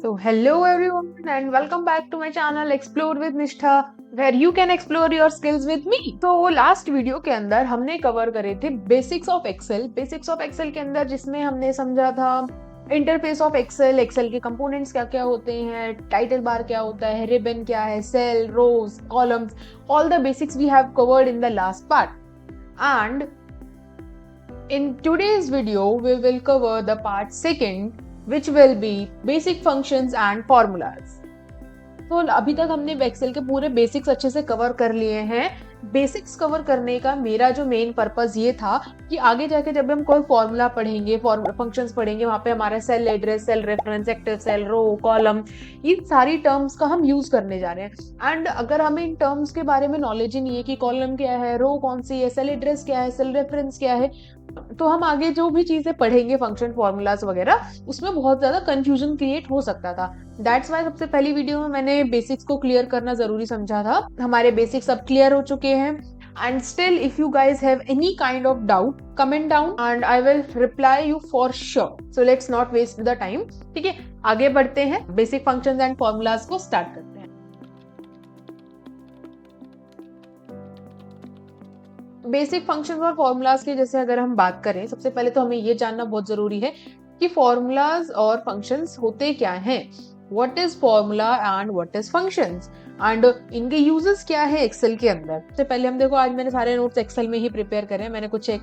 So hello everyone and welcome back to my channel Explore with Nishtha where you can explore your skills with me. तो last video के अंदर हमने cover करे थे basics of Excel के अंदर जिसमें हमने समझा था इंटरफेस ऑफ एक्सेल के कंपोनेंट्स क्या क्या होते हैं, टाइटल बार क्या होता है, रिबन क्या है, cell, rows, columns, all the basics we have covered in the last part and in today's video we will cover the part second which will be basic functions and formulas. तो अभी तक हमने Excel के पूरे basics अच्छे से cover कर लिए हैं. बेसिक्स कवर करने का मेरा जो मेन पर्पस ये था कि आगे जाके जब हम कोई फॉर्मूला पढ़ेंगे, फंक्शंस पढ़ेंगे, वहां पे हमारा cell address, cell reference, active cell, row, column, इन सारी टर्म्स का हम यूज करने जा रहे हैं. एंड अगर हमें इन टर्म्स के बारे में नॉलेज ही नहीं है कि कॉलम क्या है, रो कौन सी है, सेल एड्रेस क्या है, सेल रेफरेंस क्या है, तो हम आगे जो भी चीजें पढ़ेंगे फंक्शन फॉर्मूलाज वगैरह उसमें बहुत ज्यादा कंफ्यूजन क्रिएट हो सकता था. दैट्स वाई सबसे पहली वीडियो में मैंने बेसिक्स को क्लियर करना जरूरी समझा था. हमारे बेसिक्स अब क्लियर हो चुके हैं and still if you guys have any kind of doubt comment down and I will reply you for sure. So let's not waste the time. ठीक है, आगे बढ़ते हैं, बेसिक फंक्शंस एंड फॉर्मूलाज को स्टार्ट करते हैं. बेसिक फंक्शंस और formulas की जैसे अगर हम बात करें, सबसे पहले तो हमें ये जानना बहुत जरूरी है कि फॉर्मूलाज और फंक्शंस होते क्या हैं. What is formula and what is functions and इनके यूजेस क्या है एक्सेल के अंदर. सबसे पहले हम देखो, आज मैंने सारे नोट्स एक्सेल में ही प्रिपेयर करे हैं, मैंने कुछ एक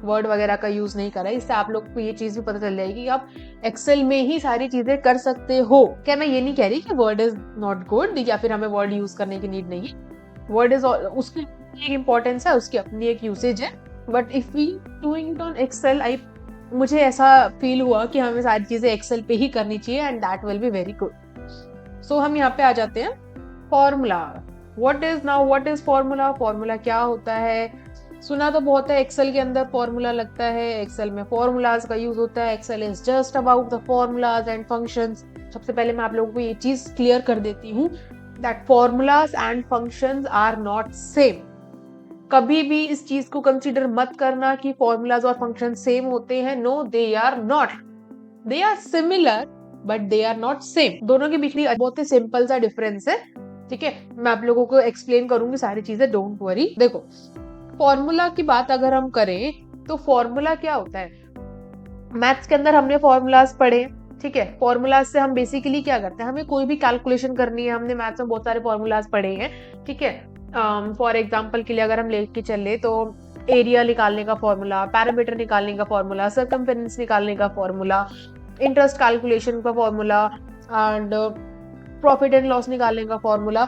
वर्ड वगैरह का यूज नहीं करा है. इससे आप लोग को ये चीज भी पता चल जाएगी कि आप एक्सेल में ही सारी चीजें कर सकते हो. क्या मैं ये नहीं कह रही कि वर्ड इज नॉट गुड या फिर हमें वर्ड यूज करने की नीड नहीं है. वर्ड इज उसकी एक इम्पोर्टेंस है, उसकी अपनी एक यूसेज है. But if we doing it on Excel, मुझे ऐसा फील हुआ कि हमें सारी चीजें एक्सेल पे ही करनी चाहिए and that will be very good. So हम यहाँ पे आ जाते हैं formula. What is formula. Formula क्या होता है, सुना तो बहुत है एक्सेल के अंदर फॉर्मूला लगता है, एक्सेल में फॉर्मूलाज का यूज होता है, Excel is just about the formulas and functions. सबसे पहले मैं आप लोगों को ये चीज क्लियर कर देती हूँ that formulas and functions are not same. कभी भी इस चीज को कंसीडर मत करना कि फॉर्मूलाज और फंक्शन सेम होते हैं. No, they are not. They are similar but they are not same. दोनों के बीच में बहुत ही सिंपल सा डिफरेंस है. ठीक है, मैं आप लोगों को एक्सप्लेन करूंगी सारी चीजें, डोंट वरी. देखो, फॉर्मूला की बात अगर हम करें तो फॉर्मूला क्या होता है. मैथ्स के अंदर हमने फॉर्मूलाज पढ़े. ठीक है, फॉर्मूलाज से हम बेसिकली क्या करते हैं, हमें कोई भी कैलकुलेशन करनी है, हमने मैथ्स में बहुत सारे फॉर्मूलाज पढ़े हैं. ठीक है, फॉर एग्जाम्पल के लिए अगर हम लेके चले तो एरिया निकालने का फॉर्मूला, पैरामीटर निकालने का फॉर्मूला, सर्कमफेरेंस निकालने का फॉर्मूला, इंटरेस्ट कैलकुलेशन का formula and profit and loss निकालने का फॉर्मूला.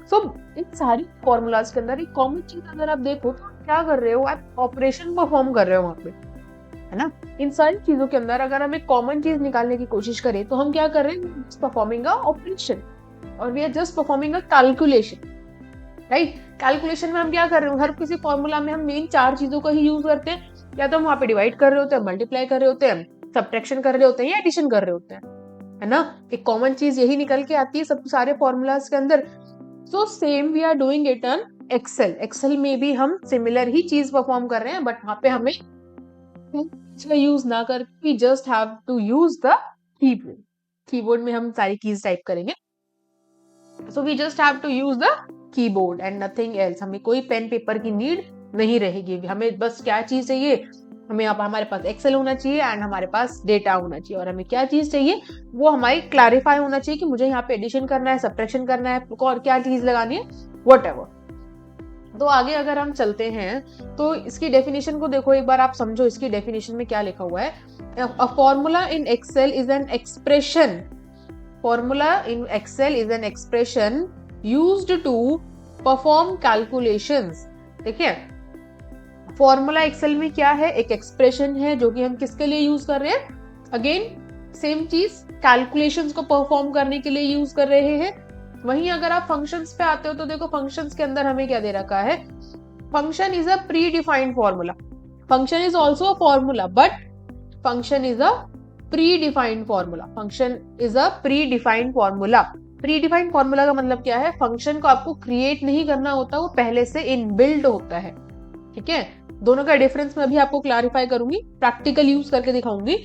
सो इन सारी फॉर्मूलाज के अंदर एक कॉमन चीज अगर आप देखो तो क्या कर रहे हो, आप ऑपरेशन परफॉर्म कर रहे हो वहां पे, है ना. इन सारी चीजों के अंदर अगर हम एक कॉमन चीज निकालने की कोशिश करें तो हम क्या कर रहे हैं, परफॉर्मिंग अ ऑपरेशन और we are just performing a calculation. Right, calculation में हम क्या कर रहे हैं, हर किसी फॉर्मूला में हम मेन 4 चीजों का ही यूज करते हैं. या तो हम वहां पे डिवाइड कर रहे होते हैं, मल्टीप्लाई कर रहे होते हैं, सब्ट्रैक्शन कर रहे होते हैं या एडिशन कर रहे होते हैं, है ना. एक कॉमन चीज यही निकल के आती है सब सारे फॉर्मूलाज के अंदर. So same we are doing it on Excel. Excel में भी हम सिमिलर ही चीज परफॉर्म कर रहे हैं बट वहां पे हमें यूज ना कर, we just have to use the keyboard. Keyboard में हम सारी कीज टाइप करेंगे. So we just have to use the keyboard and nothing else. हमें कोई पेन पेपर की नीड नहीं रहेगी. हमें बस क्या चीज चाहिए, हमें अब हमारे पास एक्सेल होना चाहिए एंड हमारे पास डेटा होना चाहिए. और हमें क्या चीज चाहिए, वो हमारी क्लैरिफाई होना चाहिए कि मुझे यहाँ पे एडिशन करना है, सब्ट्रैक्शन करना है और क्या चीज लगानी है, व्हाटएवर. तो आगे अगर हम चलते हैं तो इसकी डेफिनेशन को देखो एक बार, आप समझो इसकी डेफिनेशन में क्या लिखा हुआ है. A formula in Excel is an expression. Formula in Excel is an expression used to perform calculations. देखिए, फॉर्मूला एक्सेल में क्या है, एक एक्सप्रेशन है जो कि हम किसके लिए यूज कर रहे हैं, अगेन सेम चीज, कैलकुलेशंस को परफॉर्म करने के लिए यूज कर रहे हैं. वहीं अगर आप फंक्शंस पे आते हो तो देखो, फंक्शंस के अंदर हमें क्या दे रखा है, function is a pre defined formula. Function is also a formula but function is a pre defined formula. Function is a pre defined formula. Pre defined formula का मतलब क्या है, फंक्शन को आपको क्रिएट नहीं करना होता, वो पहले से इनबिल्ट होता है. ठीक है, दोनों का डिफरेंस मैं भी आपको क्लैरिफाई करूंगी, प्रैक्टिकल यूज करके दिखाऊंगी.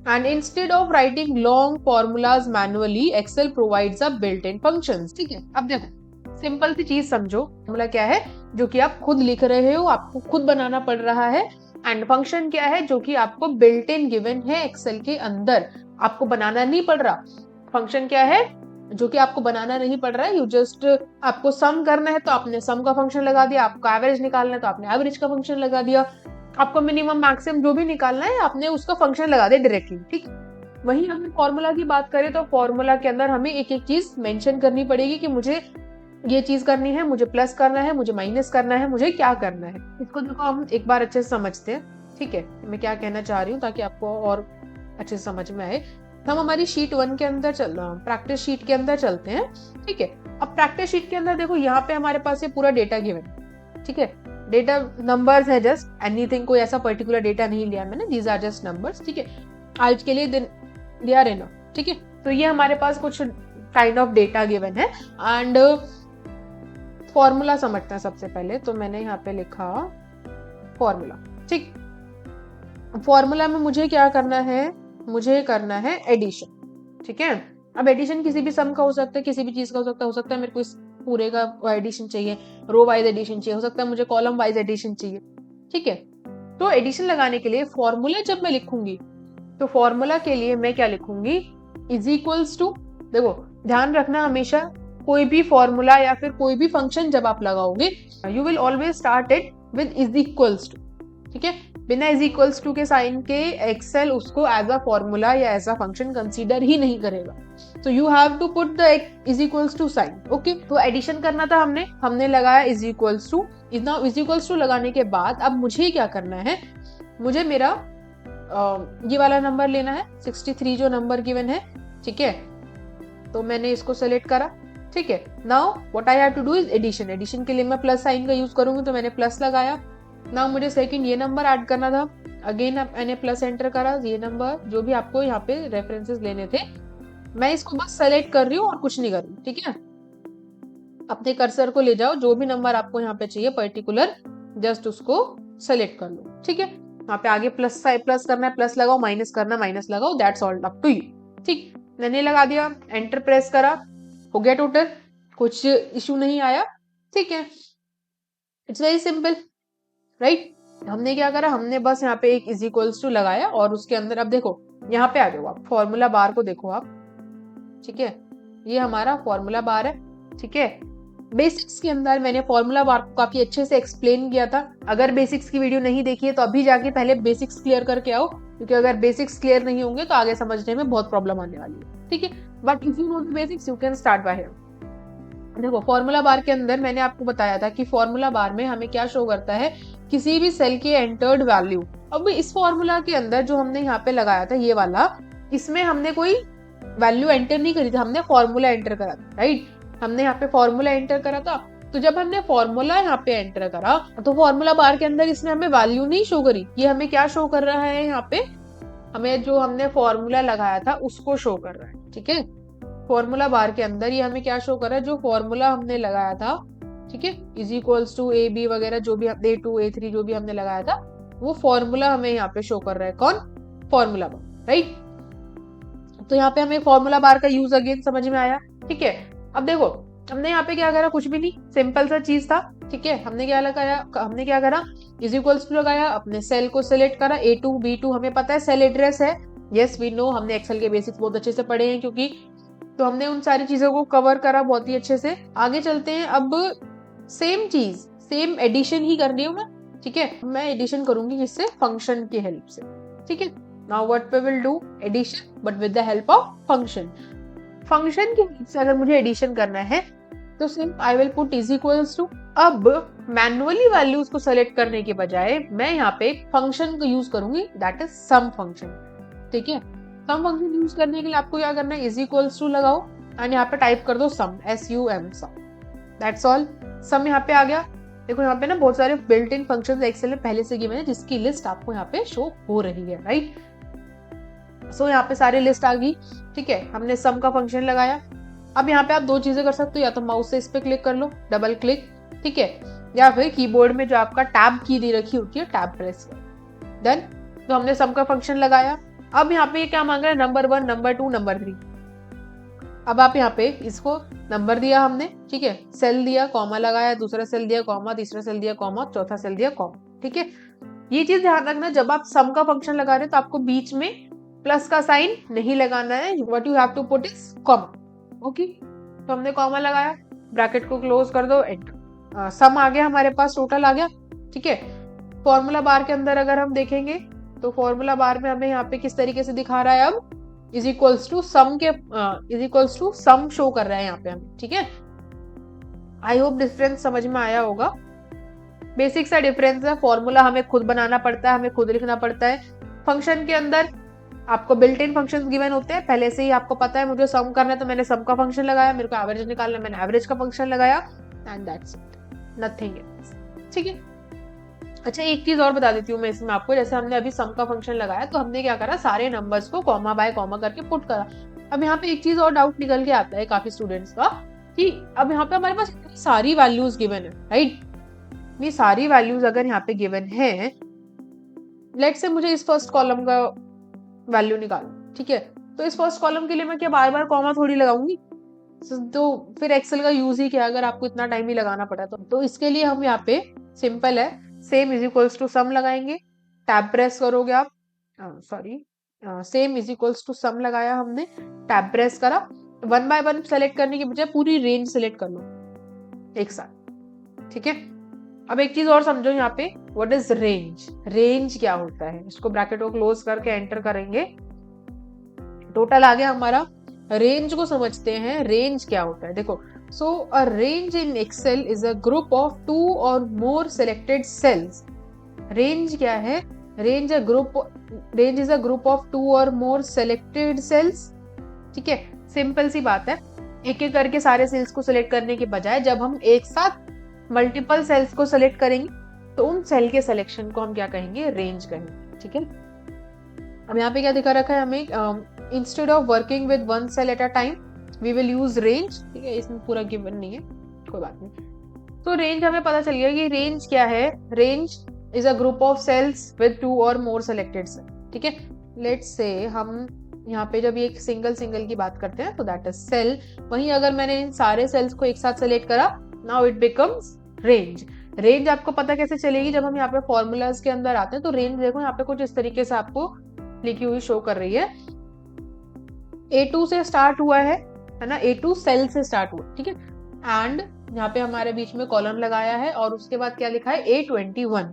And instead of writing long formulas manually Excel provides a built in functions. ठीक है, अब देखो सिंपल सी चीज समझो, फॉर्मूला क्या है जो कि आप खुद लिख रहे हो, आपको खुद बनाना पड़ रहा है, एंड फंक्शन क्या है जो कि आपको बिल्ट इन गिवन है एक्सेल के अंदर, आपको बनाना नहीं पड़ रहा। फंक्शन क्या है जो कि आपको बनाना नहीं पड़ रहा है, यू जस्ट, आपको सम करना है तो आपने सम का फंक्शन लगा दिया, आपको एवरेज निकालना है तो आपने एवरेज का फंक्शन लगा दिया, आपको मिनिमम मैक्सिमम जो भी निकालना है आपने उसका फंक्शन लगा दिया डायरेक्टली। ठीक, वहीं अगर फॉर्मूला की बात करें तो फॉर्मूला के अंदर हमें एक एक चीज मेंशन करनी पड़ेगी कि मुझे ये चीज करनी है, मुझे प्लस करना है, मुझे माइनस करना है, मुझे क्या करना है। इसको देखो हम एक बार अच्छे से समझते हैं। ठीक है, मैं क्या कहना चाह रही हूँ ताकि आपको और अच्छे से समझ में आए। हम हमारी शीट 1 के अंदर प्रैक्टिस शीट के अंदर चलते हैं। ठीक है, अब प्रैक्टिस शीट के अंदर देखो यहाँ पे हमारे पास ये पूरा डेटा गिवन। ठीक है, डेटा नंबर्स है, जस्ट एनीथिंग, कोई ऐसा पर्टिकुलर डेटा नहीं लिया मैंने, दीज आर जस्ट नंबर्स। ठीक है, आज के लिए दे आर इनफ। ठीक है, तो ये हमारे पास कुछ काइंड ऑफ डेटा गिवन है एंड फॉर्मूला समझते हैं सबसे पहले। तो मैंने यहाँ पे लिखा फॉर्मूला। ठीक, फॉर्मूला में मुझे क्या करना है, मुझे करना है एडिशन। ठीक है, अब एडिशन किसी भी सम का हो सकता है, किसी भी चीज का हो सकता है मेरे को इस पूरे का एडिशन चाहिए, रो वाइज एडिशन चाहिए, हो सकता है मुझे कॉलम वाइज एडिशन चाहिए। ठीक है, तो एडिशन लगाने के लिए फॉर्मूला जब मैं लिखूंगी तो फॉर्मूला के लिए मैं क्या लिखूंगी, इज इक्वल्स टू, देखो ध्यान रखना हमेशा कोई भी फॉर्मूला या फिर कोई भी फंक्शन जब आप लगाओगे you will always start it with is equals to. ठीक है, बिना इज इक्वल्स टू के साइन के एक्सेल उसको एज अ फॉर्मूला या एज अ फंक्शन कंसीडर ही नहीं करेगा। तो you have to put the is equals to sign. Okay, तो एडिशन करना था हमने लगाया is equals to. Now is equals to लगाने के बाद अब मुझे क्या करना है, मुझे मेरा ये वाला नंबर लेना है 63 जो नंबर गिवन है। ठीक है, तो मैंने इसको सेलेक्ट करा। ठीक है, now what I have to do is addition. Addition के लिए मैं प्लस साइन का यूज करूंगी, तो मैंने प्लस लगाया। नाउ मुझे सेकंड ये नंबर ऐड करना था, अगेन मैंने प्लस एंटर करा। ये नंबर जो भी आपको यहाँ पे रेफरेंसेस लेने थे, मैं इसको बस सेलेक्ट कर रही हूँ और कुछ नहीं कर रही। ठीक है, अपने कर्सर को ले जाओ, जो भी नंबर आपको यहाँ पे चाहिए पर्टिकुलर, जस्ट उसको सेलेक्ट कर लो। ठीक है, यहाँ पे आगे प्लस करना है प्लस लगाओ, माइनस करना माइनस लगाओ, that's all up to you. ठीक, मैंने लगा दिया, एंटर प्रेस करा, हो गया टोटल, कुछ इशू नहीं आया। ठीक है, इट्स वेरी सिंपल, राइट। हमने क्या करा, हमने बस यहाँ पे एक इज इक्वल्स टू लगाया और उसके अंदर अब देखो यहाँ पे आ जाओ आप, फॉर्मूला बार को देखो आप। ठीक है, ये हमारा फॉर्मूला बार है। ठीक है, बेसिक्स के अंदर मैंने फॉर्मूला बार को काफी अच्छे से एक्सप्लेन किया था। अगर बेसिक्स की वीडियो नहीं देखी है तो अभी जाके पहले बेसिक्स क्लियर करके आओ, क्योंकि अगर बेसिक्स क्लियर नहीं होंगे तो आगे समझने में बहुत प्रॉब्लम आने वाली है। ठीक है, but if you know the basics you can start by here. देखो फॉर्मूला बार के अंदर मैंने आपको बताया था कि फॉर्मूला बार में हमें क्या शो करता है, किसी भी सेल के एंटर्ड वैल्यू। अब इस फॉर्मूला के अंदर जो हमने यहाँ पे लगाया था ये वाला, इसमें हमने कोई वैल्यू एंटर नहीं करी थी, हमने फॉर्मूला एंटर करा था, राइट। हमने यहाँ पे फॉर्मूला एंटर करा था, तो जब हमने फॉर्मूला यहाँ पे एंटर करा तो फॉर्मूला बार के अंदर इसने हमें वैल्यू नहीं शो करी, ये हमें क्या शो कर रहा है, यहाँ पे हमें जो हमने फॉर्मूला लगाया था उसको शो कर रहा है। ठीक है, फॉर्मूला बार के अंदर ये हमें क्या शो कर रहा है, जो फॉर्मूला हमने लगाया था। ठीक है, is equals to A B वगैरह जो भी A2 A3 जो भी हमने लगाया था वो फॉर्मूला हमें यहाँ पे शो कर रहा है। कौन, फॉर्मूला बार, राइट। तो यहाँ पे हमें फॉर्मूला बार का यूज अगेन समझ में आया। ठीक है, अब देखो हमने यहाँ पे क्या करा, कुछ भी नहीं, सिंपल सा चीज था। ठीक है, हमने क्या करा, इज इक्वल्स टू लगाया, अपने सेल को सिलेक्ट करा, A2 B2 हमें पता है सेल एड्रेस है, यस वी नो, हमने एक्सेल के बेसिक्स बहुत अच्छे से पढ़े हैं क्योंकि, तो हमने उन सारी चीजों को कवर करा बहुत ही अच्छे से। आगे चलते हैं, अब सेम चीज, सेम एडिशन ही करनी है मैं। ठीक है, मैं एडिशन करूंगी किससे, फंक्शन की हेल्प से। ठीक है, now what we will do, addition but with the help of function. Function की हेल्प से अगर मुझे एडिशन करना है तो सिर्फ I will put is equals to. अब मैनुअली वैल्यूज को सेलेक्ट करने के बजाय मैं यहाँ पे फंक्शन का यूज करूंगी, दैट इज सम फंक्शन। ठीक है, सम फंक्शन यूज करने के लिए आपको क्या करना है, इज इक्वल्स टू लगाओ एंड यहाँ पे टाइप कर दो सम, SUM सम, दैट्स ऑल। सम यहाँ पे आ गया। देखो यहाँ पे ना बहुत सारे बिल्ट इन फंक्शंस एक्सेल में पहले से गिवन है जिसकी लिस्ट आपको यहाँ पे शो हो रही है, राइट। सो यहाँ पे सारी लिस्ट आ गई। ठीक है, हमने सम का फंक्शन लगाया। अब यहाँ पे आप दो चीजें कर सकते हो, या तो माउस से इस पे क्लिक कर लो, डबल क्लिक, ठीक है, या फिर कीबोर्ड में जो आपका टैब की दे रखी होती है टैब प्रेस कर, देन तो हमने सम का फंक्शन लगाया। अब यहाँ पे क्या मांग रहा है, नंबर 1, नंबर 2, नंबर 3। अब आप यहाँ पे इसको नंबर दिया हमने, ठीक है, सेल दिया, कॉमा लगाया, दूसरा सेल दिया कॉमा, तीसरा सेल दिया कॉमा, चौथा सेल दिया कॉमा, ठीक है। ये चीज ध्यान रखना, जब आप सम का फंक्शन लगा रहे हो तो आपको बीच में प्लस का साइन नहीं लगाना है, what you have to put is comma. Okay, तो हमने कॉमा लगाया, ब्रैकेट को क्लोज कर दो, एंटर। सम आ गया हमारे पास, टोटल आ गया, ठीक है। फॉर्मूला बार के अंदर अगर हम देखेंगे तो फॉर्मूला बार में हमें यहाँ पे किस तरीके से दिखा रहा है, अब इज इक्वल्स टू सम के is equals to sum show कर रहा है यहाँ पे हमें, ठीक है। आई होप डिफरेंस समझ में आया होगा। बेसिक सा डिफरेंस है, फॉर्मूला हमें खुद बनाना पड़ता है, हमें खुद लिखना पड़ता है। फंक्शन के अंदर आपको बिल्ट इन फंक्शंस गिवन होते हैं, पहले से ही आपको पता है मुझे सम करना है तो मैंने सम का फंक्शन लगाया, मेरे को एवरेज निकालना है मैंने एवरेज का फंक्शन लगाया, and that's it, nothing else, ठीक है। अच्छा, एक चीज और बता देती हूँ मैं इसमें आपको, जैसे हमने अभी सम का फंक्शन लगाया तो हमने क्या करा, सारे नंबर्स को कॉमा बाय कॉमा करके पुट करा। अब यहाँ पे एक चीज और डाउट निकल के आता है काफी स्टूडेंट्स का, कि अब यहाँ पे हमारे पास सारी वैल्यूज गिवन है, राइट। ये सारी वैल्यूज अगर यहाँ पे गिवन है, लेट से मुझे इस फर्स्ट कॉलम का वैल्यू निकालना, ठीक है, तो इस फर्स्ट कॉलम के लिए मैं क्या बार बार कॉमा थोड़ी लगाऊंगी, तो फिर एक्सेल का यूज ही क्या, अगर आपको इतना टाइम ही लगाना पड़ा तो इसके लिए हम यहाँ पे सिंपल है, same is equals to sum लगाएंगे, टैब प्रेस करोगे आप, sorry, same is equals to sum लगाया हमने, टैब प्रेस करा, 1 बाय 1 सेलेक्ट करने की बजाय पूरी रेंज सेलेक्ट कर लो एक साथ, ठीक है। अब एक चीज और समझो यहाँ पे, व्हाट इज रेंज, रेंज क्या होता है, इसको ब्रैकेट को क्लोज करके एंटर करेंगे, टोटल आ गया हमारा। रेंज को समझते हैं, रेंज क्या होता है, देखो, so a range in Excel is a group of 2 और मोर सिलेक्टेड सेल्स। रेंज क्या है, range is a group of 2 और मोर सिलेक्टेड सेल्स, ठीक है। सिंपल सी बात है, एक एक करके सारे सेल्स को सिलेक्ट करने के बजाय जब हम एक साथ मल्टीपल सेल्स को सिलेक्ट करेंगे तो उन सेल के सिलेक्शन को हम क्या कहेंगे, रेंज कहेंगे, ठीक है। अब यहाँ पे क्या दिखा रखा है हमें, instead of working with 1 cell at a time we will use range, ठीक है, इसमें पूरा गिवन नहीं है, कोई बात नहीं। तो रेंज हमें पता चल गया कि रेंज क्या है, range is a group of cells with 2 और मोर सिलेक्टेड सेल, ठीक है। लेट्स से हम यहाँ पे जब ये सिंगल की बात करते हैं तो दैट इज सेल, वहीं अगर मैंने इन सारे सेल्स को एक साथ सेलेक्ट करा, now it becomes range. Range आपको पता कैसे चलेगी, जब हम यहाँ पे फॉर्मूलाज के अंदर आते हैं तो रेंज देखो यहाँ पे कुछ इस तरीके से आपको लिखी हुई शो कर रही है, A2 से स्टार्ट हुआ है ना, A2 सेल से स्टार्ट हुआ, ठीक है, एंड यहाँ पे हमारे बीच में कॉलम लगाया है और उसके बाद क्या लिखा है, A21।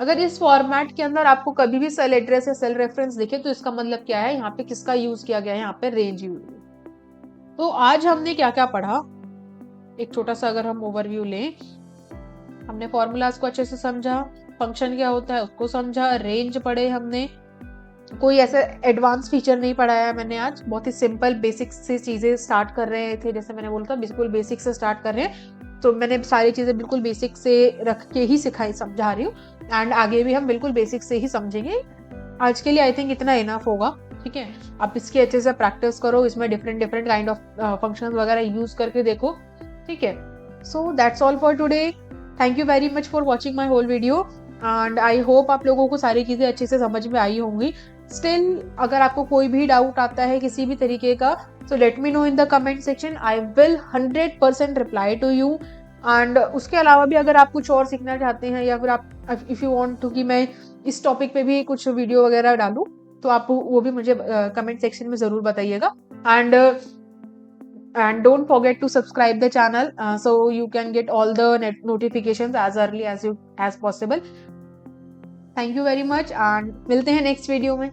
अगर इस फॉर्मेट के अंदर आपको कभी भी सेल एड्रेस या सेल रेफरेंस दिखे तो इसका मतलब क्या है, यहाँ पे किसका यूज किया गया है, यहाँ पे रेंज यूज। तो आज हमने क्या क्या पढ़ा, एक छोटा सा अगर हम ओवरव्यू लें, हमने फॉर्मूलाज को अच्छे से समझा, फंक्शन क्या होता है उसको समझा, रेंज पढ़े हमने, कोई ऐसा एडवांस फीचर नहीं पढ़ाया मैंने आज, बहुत ही सिंपल बेसिक से चीजें स्टार्ट कर रहे थे, जैसे मैंने बोला था बिल्कुल बेसिक से स्टार्ट कर रहे हैं, तो मैंने सारी चीजें बिल्कुल बेसिक से रख के ही सिखाई समझा रही हूँ, एंड आगे भी हम बिल्कुल बेसिक से ही समझेंगे। आज के लिए आई थिंक इतना इनफ होगा, ठीक है। आप इसकी अच्छे से प्रैक्टिस करो, इसमें डिफरेंट काइंड ऑफ फंक्शंस वगैरह यूज करके देखो, ठीक है। So that's all for today, thank you very much for watching my whole video, and I hope आप लोगों को सारी चीजें अच्छे से समझ में आई होंगी। स्टिल अगर आपको कोई भी डाउट आता है किसी भी तरीके का, so let me know in the comment section, I will 100% reply to you। And उसके अलावा भी अगर आप कुछ और सीखना चाहते हैं या फिर आप इफ यू वांट टू कि मैं इस टॉपिक पे भी कुछ वीडियो वगैरह डालूं तो आप वो भी मुझे कमेंट सेक्शन में जरूर बताइएगा, and don't forget to subscribe the channel so you can get all the notifications as early as possible। Thank you very much and मिलते हैं नेक्स्ट वीडियो में।